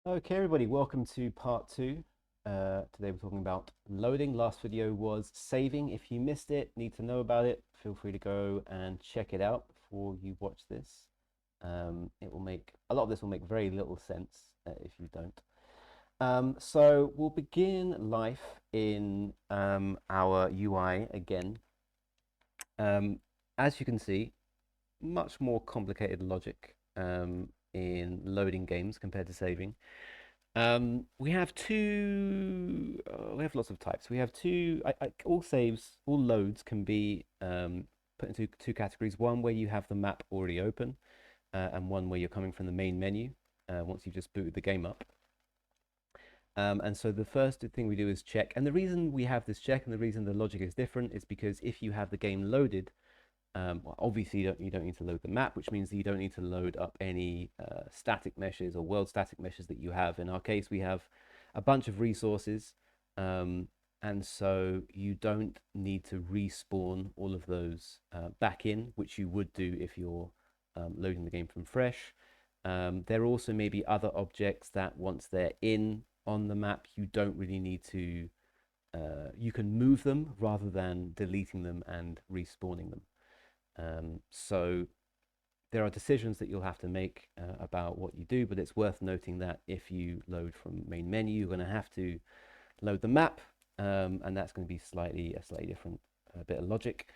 Okay, everybody, welcome to part two. Today we're talking about loading. Last video was saving. If you missed it, need to know about it, feel free to go and check it out before you watch this. It will make a lot of this will make very little sense if you don't. So we'll begin life in our UI again. As you can see, much more complicated logic in loading games compared to saving. We have we have lots of types. We have all saves, all loads can be put into two categories. One where you have the map already open, and one where you're coming from the main menu once you've just booted the game up. And so the first thing we do is check. And the reason we have this check and the reason the logic is different is because if you have the game loaded, well, obviously you don't need to load the map, which means that you don't need to load up any static meshes or world static meshes that you have. In our case, we have a bunch of resources, and so you don't need to respawn all of those back in, which you would do if you're loading the game from fresh. There also may be other objects that once they're in on the map, you don't really need to, you can move them rather than deleting them and respawning them. So there are decisions that you'll have to make about what you do, but it's worth noting that if you load from main menu, you're going to have to load the map, and that's going to be a slightly different bit of logic.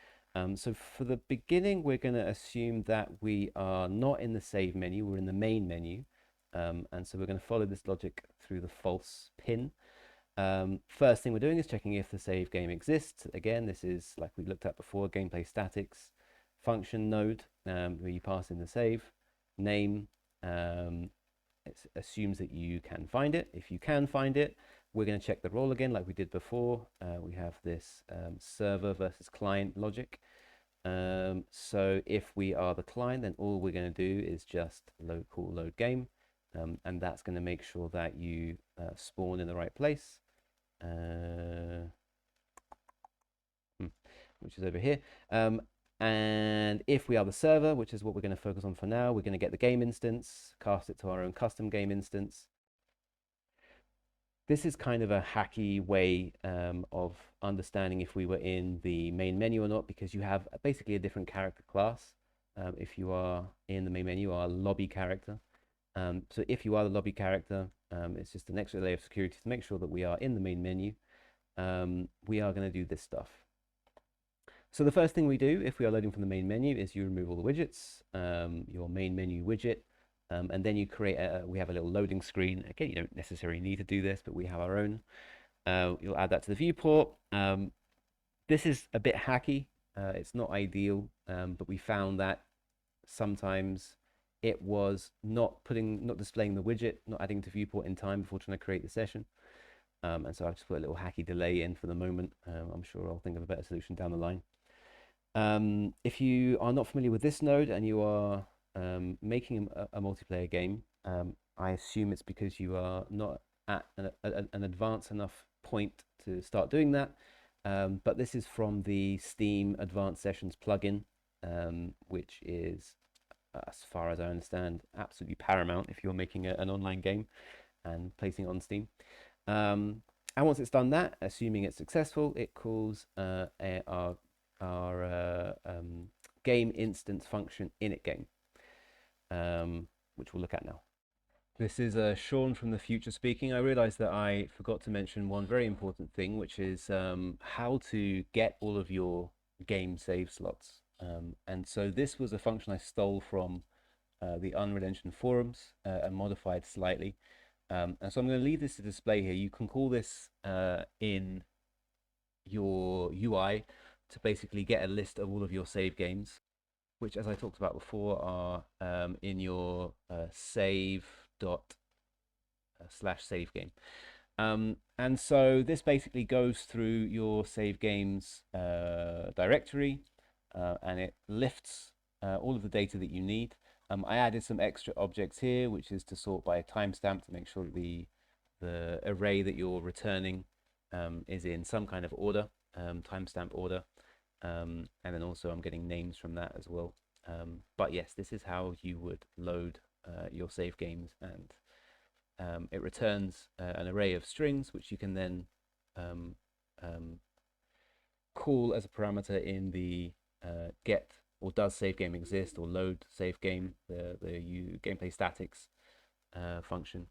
So for the beginning, we're going to assume that we are not in the save menu, we're in the main menu. And so we're going to follow this logic through the false pin. First thing we're doing is checking if the save game exists. Again, this is like we looked at before, gameplay statics function node, where you pass in the save name. It assumes that you can find it. If you can find it, we're going to check the role again like we did before. We have this server versus client logic. So if we are the client, then all we're going to do is just call load game, and that's going to make sure that you spawn in the right place, which is over here. And if we are the server, which is what we're going to focus on for now, we're going to get the game instance, cast it to our own custom game instance. This is kind of a hacky way of understanding if we were in the main menu or not, because you have basically a different character class. If you are in the main menu, you are a lobby character. So if you are the lobby character, it's just an extra layer of security to make sure that we are in the main menu. We are going to do this stuff. So the first thing we do if we are loading from the main menu is you remove all the widgets, your main menu widget, and then you create we have a little loading screen. Again, you don't necessarily need to do this, but we have our own. You'll add that to the viewport. This is a bit hacky. It's not ideal, but we found that sometimes it was not displaying the widget, not adding to viewport in time before trying to create the session. And so I've just put a little hacky delay in for the moment. I'm sure I'll think of a better solution down the line. If you are not familiar with this node and you are making a multiplayer game, I assume it's because you are not at an advanced enough point to start doing that. But this is from the Steam Advanced Sessions plugin, which is, as far as I understand, absolutely paramount if you're making an online game and placing it on Steam. And once it's done that, assuming it's successful, it calls our game instance function init game, which we'll look at now. This is Sean from the future speaking. I realized that I forgot to mention one very important thing, which is how to get all of your game save slots. And so this was a function I stole from the Unreal Engine forums and modified slightly. And so I'm going to leave this to display here. You can call this in your UI to basically get a list of all of your save games, which, as I talked about before, are in your save./save game. And so this basically goes through your save games directory, and it lifts all of the data that you need. I added some extra objects here, which is to sort by a timestamp to make sure that the array that you're returning is in some kind of order, timestamp order. And then also I'm getting names from that as well. But yes, this is how you would load your save games and it returns an array of strings, which you can then um, um, call as a parameter in the get or does save game exist or load save game, the gameplay statics function.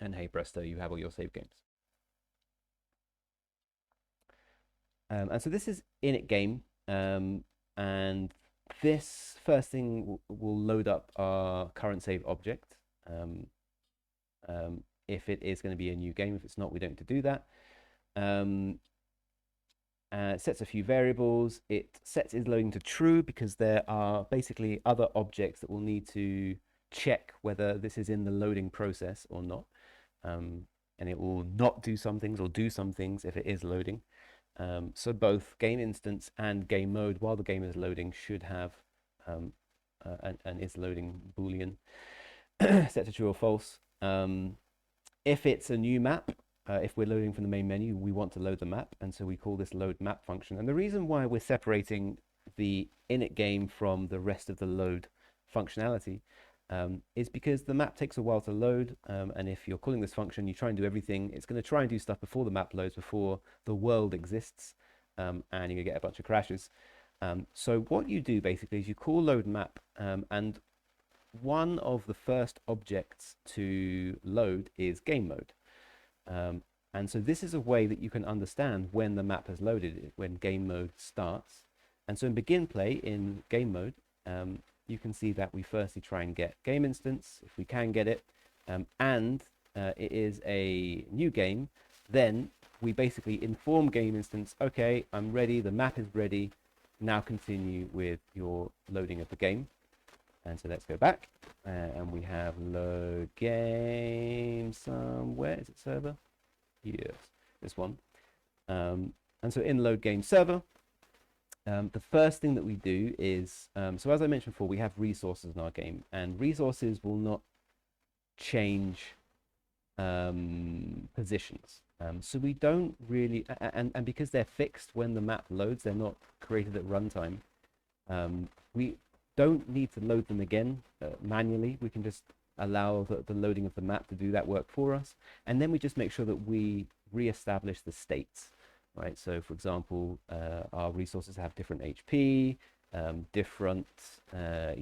And hey presto, you have all your save games. And so this is init game, and this first thing will load up our current save object. If it is going to be a new game, if it's not, we don't need to do that. It sets a few variables. It sets is loading to true because there are basically other objects that will need to check whether this is in the loading process or not. And it will not do some things or do some things if it is loading. So both game instance and game mode, while the game is loading, should have an is loading boolean set to true or false. If it's a new map, if we're loading from the main menu, we want to load the map, and so we call this load map function. And the reason why we're separating the init game from the rest of the load functionality is because the map takes a while to load, and if you're calling this function, you try and do everything. It's going to try and do stuff before the map loads, before the world exists, and you're going to get a bunch of crashes. So what you do basically is you call load map, and one of the first objects to load is game mode. And so this is a way that you can understand when the map has loaded, when game mode starts. And so in begin play, in game mode, you can see that we firstly try and get game instance, if we can get it, and it is a new game, then we basically inform game instance, okay, I'm ready, the map is ready, now continue with your loading of the game. And so let's go back, and we have load game somewhere. Is it server? Yes, this one. And so in load game server, the first thing that we do is, so as I mentioned before, we have resources in our game, and resources will not change positions. So we don't really, and because they're fixed when the map loads, they're not created at runtime. We don't need to load them again manually. We can just allow the loading of the map to do that work for us. And then we just make sure that we re-establish the states, right? So for example, our resources have different HP, different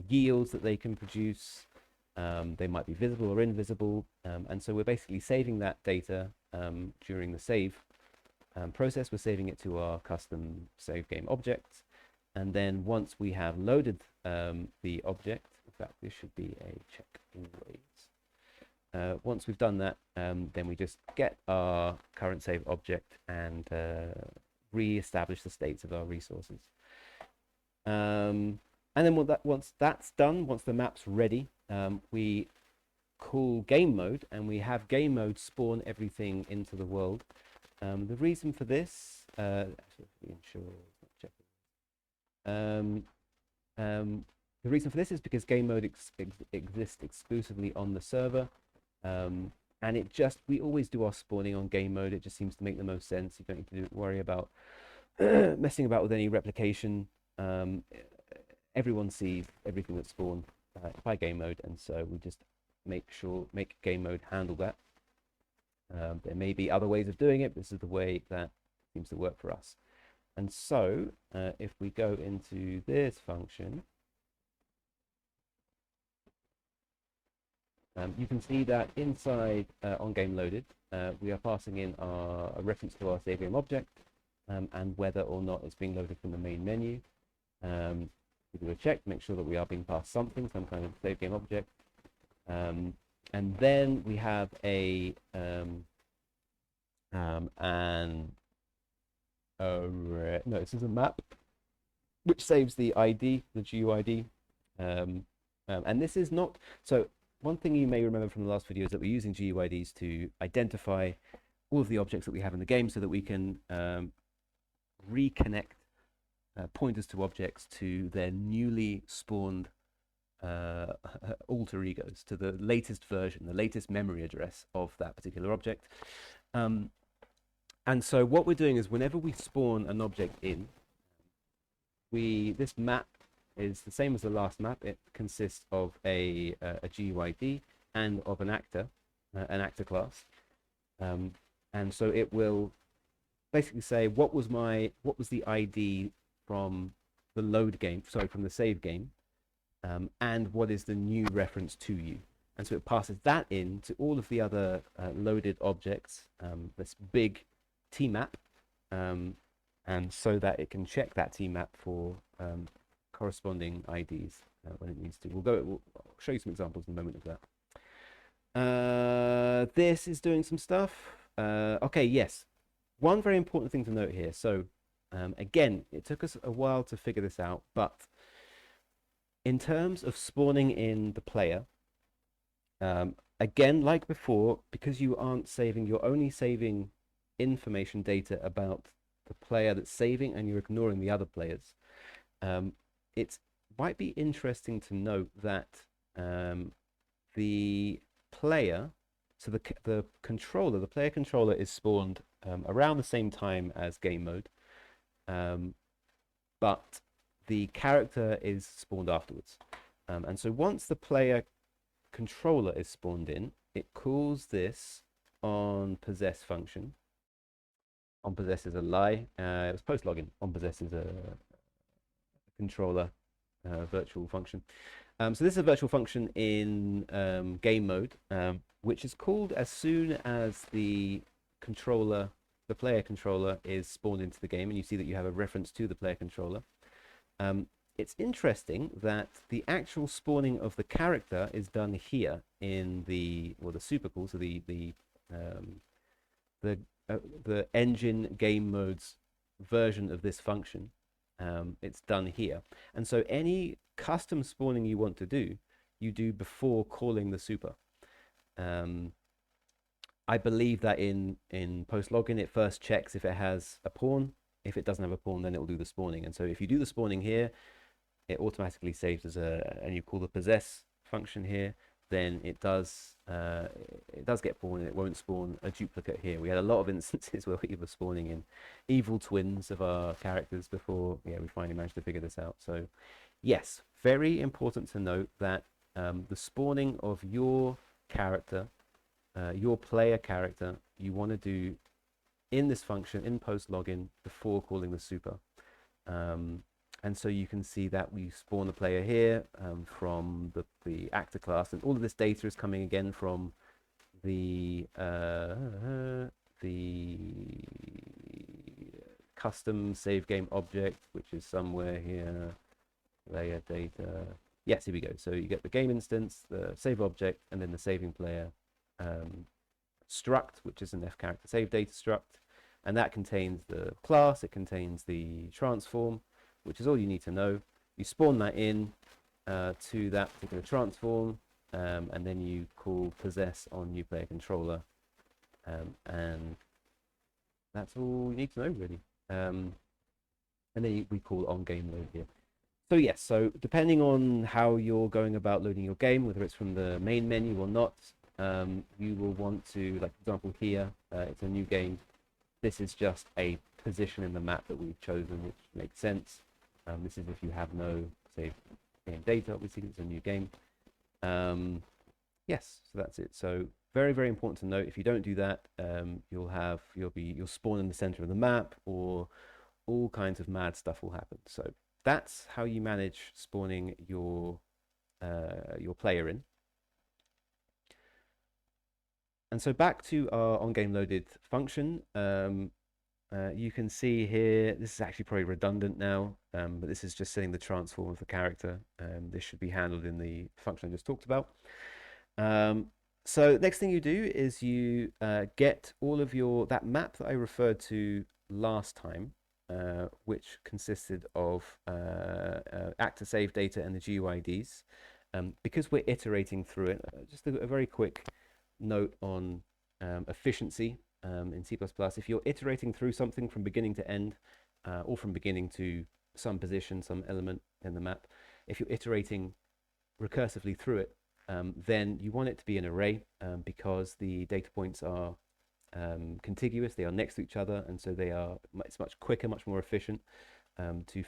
yields that they can produce. They might be visible or invisible. And so we're basically saving that data during the save process. We're saving it to our custom save game object. And then once we have loaded the object, in fact, this should be a check always. Once we've done that, then we just get our current save object and re-establish the states of our resources. And then once that's done, once the map's ready, we call game mode, and we have game mode spawn everything into the world. The reason for this, the reason for this is because game mode exists exclusively on the server, and we always do our spawning on game mode. It just seems to make the most sense. You don't need to worry about messing about with any replication. Everyone sees everything that's spawned by game mode, and so we just make game mode handle that. There may be other ways of doing it, but this is the way that seems to work for us. And so if we go into this function, you can see that inside on game loaded, we are passing in a reference to our save game object, and whether or not it's being loaded from the main menu. We do a check, make sure that we are being passed something, some kind of save game object. And then we have a no, this is a map which saves the ID, the GUID. And this is not, so one thing you may remember from the last video is that we're using GUIDs to identify all of the objects that we have in the game so that we can reconnect pointers to objects to their newly spawned alter egos, to the latest version, the latest memory address of that particular object. And so what we're doing is whenever we spawn an object in, this map is the same as the last map. It consists of a GUID and of an actor. an actor class, um, and so it will basically say what was the ID from the load game, sorry, from the save game, and what is the new reference to you. And so it passes that in to all of the other loaded objects, this big T map, um, and so that it can check that T map for corresponding IDs when it needs to. We'll show you some examples in a moment of that. This is doing some stuff. Okay, yes. One very important thing to note here. So, again, it took us a while to figure this out, but in terms of spawning in the player, again, like before, because you aren't saving, you're only saving information data about the player that's saving and you're ignoring the other players. It might be interesting to note that the player, so the controller, the player controller is spawned around the same time as game mode, but the character is spawned afterwards. And so once the player controller is spawned in, it calls this on possess function. On possess is a lie. It was post login. On possess is a controller virtual function. So this is a virtual function in game mode, which is called as soon as the controller, the player controller, is spawned into the game, and you see that you have a reference to the player controller. It's interesting that the actual spawning of the character is done here in the supercall, so the engine game mode's version of this function. It's done here, and so any custom spawning you want to do, you do before calling the super. I believe that in post login it first checks if it has a pawn. If it doesn't have a pawn, then it will do the spawning. And so if you do the spawning here, it automatically saves as and you call the possess function here, then it does get pawn and it won't spawn a duplicate here. We had a lot of instances where we were spawning in evil twins of our characters before we finally managed to figure this out. So yes, very important to note that the spawning of your character, your player character, you want to do in this function in post login before calling the super. And so you can see that we spawn the player here from the actor class, and all of this data is coming again from the custom save game object, which is somewhere here. Player data. Yes, here we go. So you get the game instance, the save object, and then the saving player struct, which is an F character save data struct, and that contains the class. It contains the transform, which is all you need to know. You spawn that in to that particular transform, and then you call possess on new player controller, and that's all you need to know really. And then we call on game load here. So yes, so depending on how you're going about loading your game, whether it's from the main menu or not, you will want to, like for example here, it's a new game. This is just a position in the map that we've chosen, which makes sense. This is if you have no save game data, obviously it's a new game. Yes, so that's it. So very, very important to note, if you don't do that, you'll spawn in the center of the map, or all kinds of mad stuff will happen. So that's how you manage spawning your player in. And so back to our on-game loaded function. You can see here, this is actually probably redundant now, but this is just setting the transform of the character. This should be handled in the function I just talked about. So next thing you do is you get all of that map that I referred to last time, which consisted of actor save data and the GUIDs. Because we're iterating through it, just a very quick note on efficiency in C++. If you're iterating through something from beginning to end, or from beginning to some position, some element in the map, if you're iterating recursively through it, then you want it to be an array, because the data points are contiguous, they are next to each other, and so it's much quicker, much more efficient to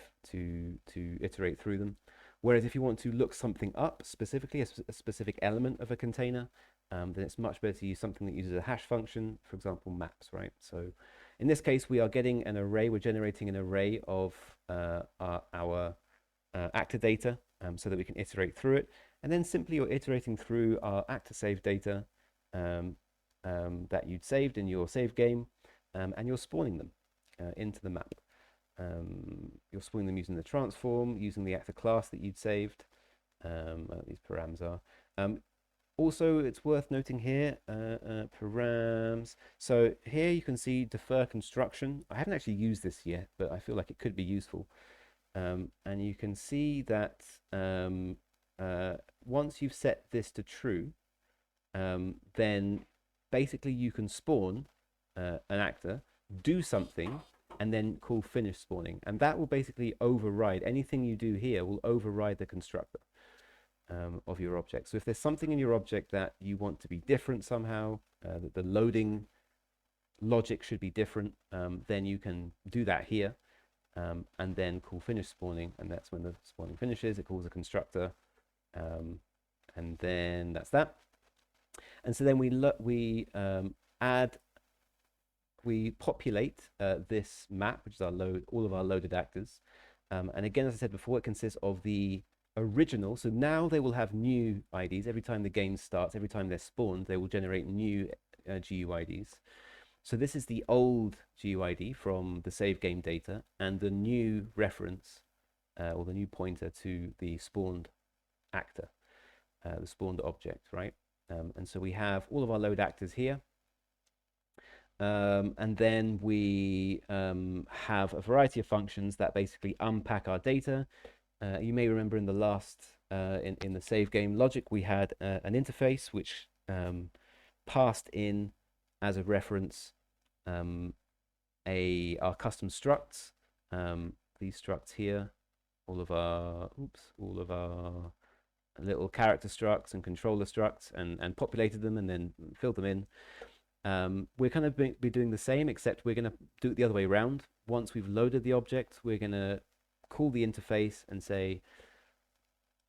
iterate through them. Whereas if you want to look something up specifically, a specific element of a container, then it's much better to use something that uses a hash function, for example, maps, right? So in this case, we are getting an array, we're generating an array of our actor data so that we can iterate through it. And then simply you're iterating through our actor save data that you'd saved in your save game, and you're spawning them into the map. You're spawning them using the transform, using the actor class that you'd saved. These params are. Also, it's worth noting here, params. So here you can see defer construction. I haven't actually used this yet, but I feel like it could be useful. And you can see that once you've set this to true, then basically you can spawn an actor, do something, and then call finish spawning. And that will basically override anything you do here, will override the constructor of your object. So if there's something in your object that you want to be different somehow, that the loading logic should be different, then you can do that here. And then call finish spawning, and that's when the spawning finishes. It calls a constructor, and then that's that. And so then we populate this map, which is our all of our loaded actors. And again, as I said before, it consists of the original. So now they will have new IDs every time the game starts. Every time they're spawned, they will generate new GUIDs. So this is the old GUID from the save game data and the new reference or the new pointer to the spawned actor, the spawned object, right? And so we have all of our load actors here. And then we have a variety of functions that basically unpack our data. You may remember in the last, in the save game logic, we had an interface which passed in as a reference our custom structs. These structs here, all of our little character structs and controller structs, and populated them and then filled them in. We're kind of be doing the same, except we're going to do it the other way around. Once we've loaded the object, we're going to call the interface and say,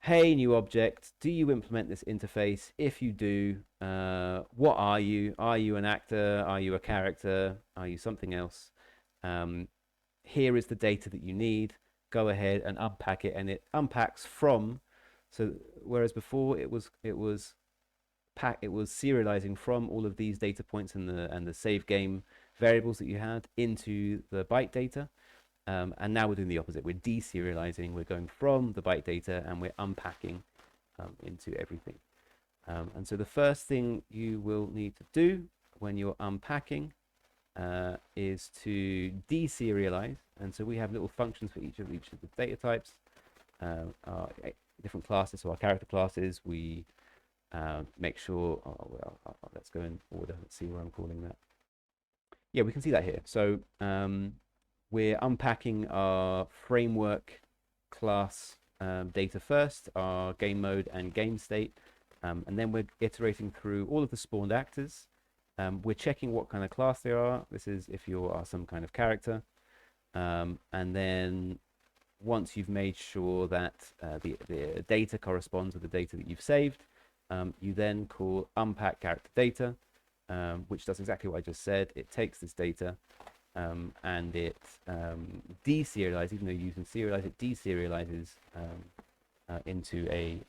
hey, new object, do you implement this interface? If you do, what are you? Are you an actor? Are you a character? Are you something else? Here is the data that you need. Go ahead and unpack it, and it unpacks from. So whereas before it was serializing from all of these data points and the save game variables that you had into the byte data. And now we're doing the opposite. We're deserializing. We're going from the byte data and we're unpacking into everything. And so the first thing you will need to do when you're unpacking is to deserialize. And so we have little functions for each of the data types, our different classes. So our character classes, we make sure, let's go in order. Let's see where I'm calling that. Yeah, we can see that here. So we're unpacking our framework class data first, our game mode and game state, and then we're iterating through all of the spawned actors. We're checking what kind of class they are. This is if you are some kind of character. And then once you've made sure that the data corresponds with the data that you've saved, you then call unpack character data, which does exactly what I just said. It takes this data and it deserializes, even though you can serialize, it deserializes into a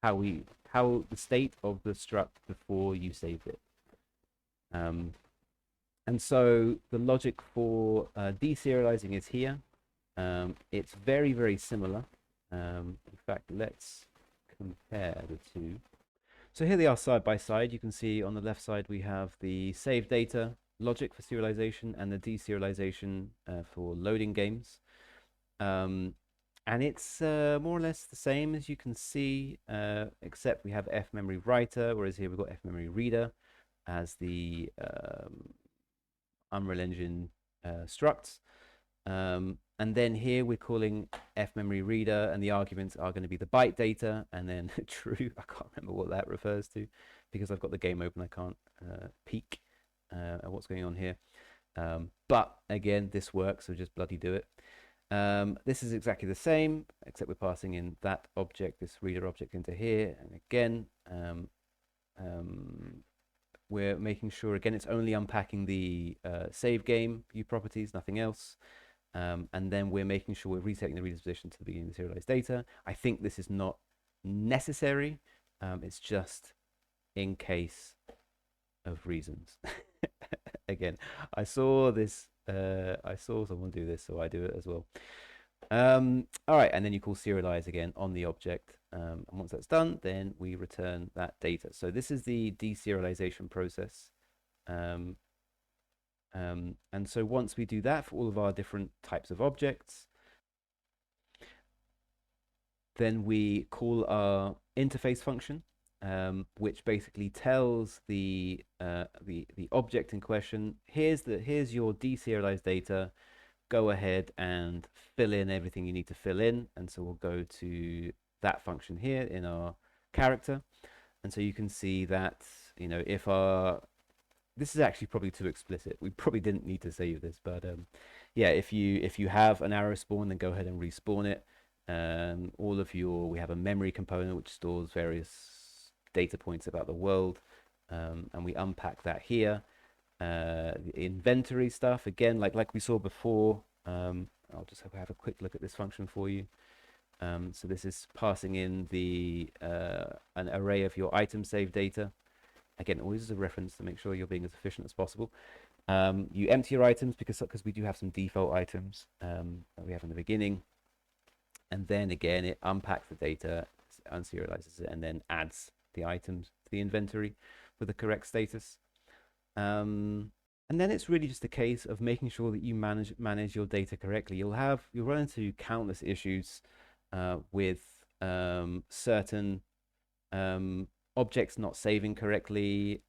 how the state of the struct before you saved it. And so the logic for deserializing is here. It's very, very similar. In fact, let's compare the two. So here they are side by side. You can see on the left side we have the save data logic for serialization and the deserialization for loading games. And it's more or less the same, as you can see, except we have fmemory writer, whereas here we've got fmemory reader as the Unreal Engine structs. And then here we're calling fmemory reader, and the arguments are going to be the byte data and then true. I can't remember what that refers to because I've got the game open. I can't peek at what's going on here. But again, this works, so just bloody do it. This is exactly the same, except we're passing in that object, this reader object, into here. And again, we're making sure, again, it's only unpacking the save game view properties, nothing else. And then we're making sure we're resetting the reader's position to the beginning of the serialized data. I think this is not necessary. It's just in case of reasons. Again, I saw this. I saw someone do this, so I do it as well. All right, and then you call serialize again on the object. And once that's done, then we return that data. So this is the deserialization process. And so once we do that for all of our different types of objects, then we call our interface function, which basically tells the object in question, here's your deserialized data. Go ahead and fill in everything you need to fill in. And so we'll go to that function here in our character. And so you can see that, if our this is actually probably too explicit. We probably didn't need to save this, but yeah, if you have an arrow spawn, then go ahead and respawn it. We have a memory component which stores various data points about the world, and we unpack that here. The inventory stuff again, like we saw before. I'll just have a quick look at this function for you. So this is passing in an array of your item save data. Again, always as a reference to make sure you're being as efficient as possible. You empty your items because we do have some default items that we have in the beginning. And then again, it unpacks the data, unserializes it, and then adds the items to the inventory with the correct status. And then it's really just a case of making sure that you manage your data correctly. You'll run into countless issues with certain objects not saving correctly.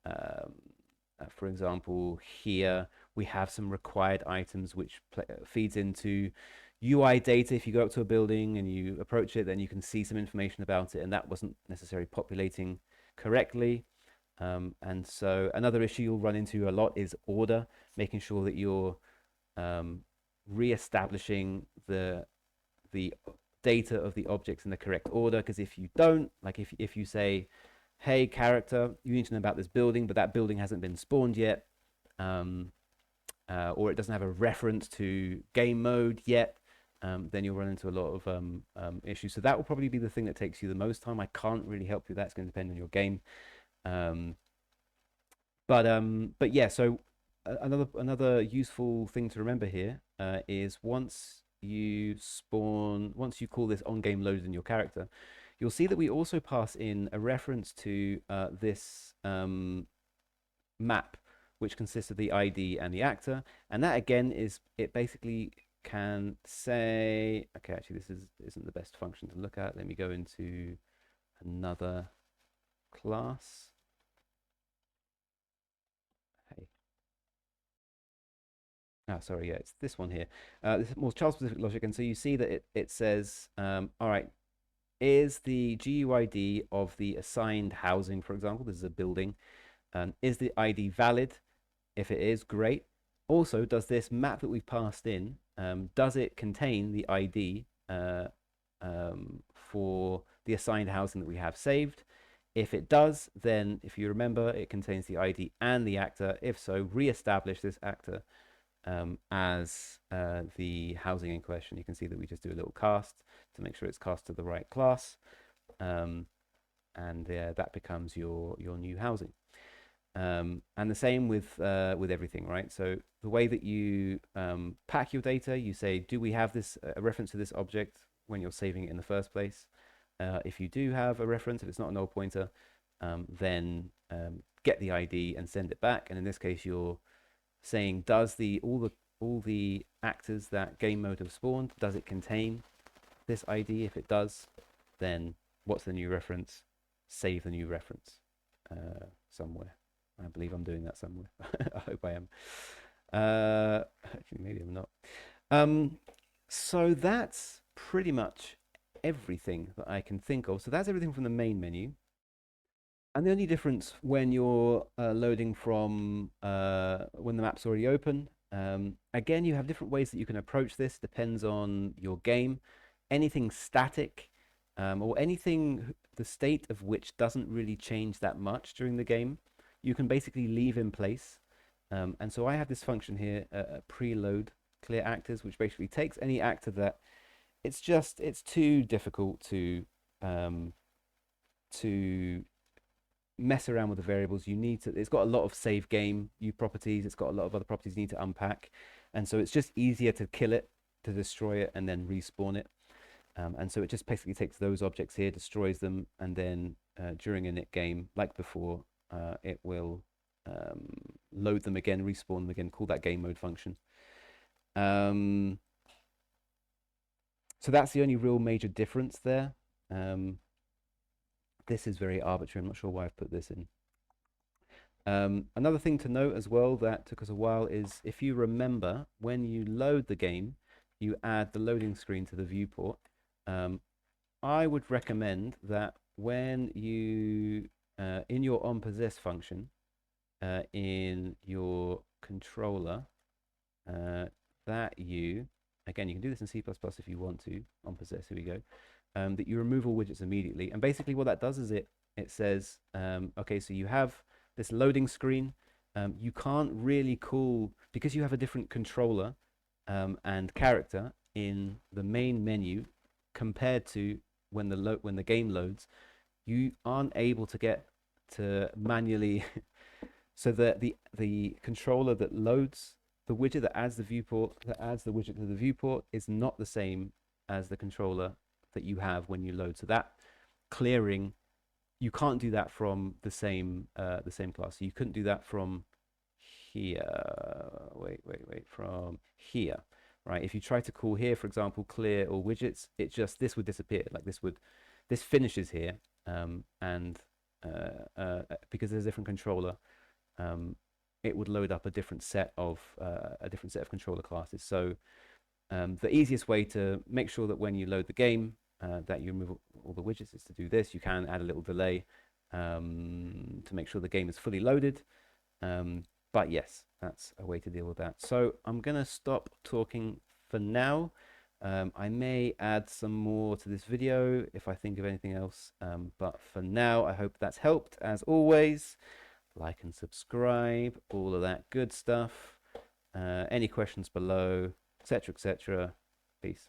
For example, here we have some required items which feeds into UI data. If you go up to a building and you approach it, then you can see some information about it, and that wasn't necessarily populating correctly. And so another issue you'll run into a lot is order, making sure that you're re-establishing the data of the objects in the correct order. Because if you don't, like if you say, hey character, you need to know about this building, but that building hasn't been spawned yet, or it doesn't have a reference to game mode yet, then you'll run into a lot of issues. So that will probably be the thing that takes you the most time. I can't really help you with that. It's going to depend on your game. But yeah, so another useful thing to remember here is once you call this on game loaded in your character, you'll see that we also pass in a reference to this map, which consists of the ID and the actor. And that again it basically can say, okay, actually this isn't the best function to look at. Let me go into another class. Hey. Oh, sorry, yeah, it's this one here. This is more child-specific logic, and so you see that it says, all right, is the GUID of the assigned housing, for example, this is a building, is the ID valid? If it is, great. Also, does this map that we've passed in, does it contain the ID for the assigned housing that we have saved? If it does, then if you remember, it contains the ID and the actor. If so, re-establish this actor as the housing in question. You can see that we just do a little cast to make sure it's cast to the right class, and that becomes your new housing. And the same with everything, right? So the way that you pack your data, you say, do we have a reference to this object when you're saving it in the first place? If you do have a reference, if it's not a null pointer, then get the ID and send it back. And in this case, you're saying, does all the actors that game mode have spawned, does it contain this ID? If it does, then what's the new reference? Save the new reference somewhere. I believe I'm doing that somewhere. I hope I am. Actually, maybe I'm not. So that's pretty much everything that I can think of. So that's everything from the main menu. And the only difference when you're loading from when the map's already open Again, you have different ways that you can approach this, depends on your game. Anything static or anything the state of which doesn't really change that much during the game, you can basically leave in place. And so I have this function here, preload clear actors, which basically takes any actor that it's too difficult um, to mess around with the variables. You need to, it's got a lot of save game properties, it's got a lot of other properties you need to unpack. And so it's just easier to kill it, to destroy it, and then respawn it. And so it just basically takes those objects here, destroys them, and then during a init game, like before, it will load them again, respawn them again, call that game mode function. So that's the only real major difference there. This is very arbitrary. I'm not sure why I've put this in. Another thing to note as well that took us a while is if you remember, when you load the game, you add the loading screen to the viewport. I would recommend that when you, in your onPossess function, in your controller, that you, again, you can do this in C++ if you want to, onPossess, here we go, that you remove all widgets immediately. And basically what that does is it says, okay, so you have this loading screen. You can't really call, because you have a different controller and character in the main menu compared to when the game loads, you aren't able to get to manually so that the controller that loads the widget that adds the widget to the viewport is not the same as the controller that you have when you load. So that clearing, you can't do that from the same class. So you couldn't do that from here. Wait, from here, right? If you try to call here, for example, clear all widgets, this would disappear. Like this finishes here, and because there's a different controller, it would load up a different set of controller classes. So the easiest way to make sure that when you load the game that you remove all the widgets is to do this. You can add a little delay to make sure the game is fully loaded. But yes, that's a way to deal with that. So I'm going to stop talking for now. I may add some more to this video if I think of anything else. But for now, I hope that's helped. As always, like and subscribe, all of that good stuff. Any questions below, etc., etc. Peace.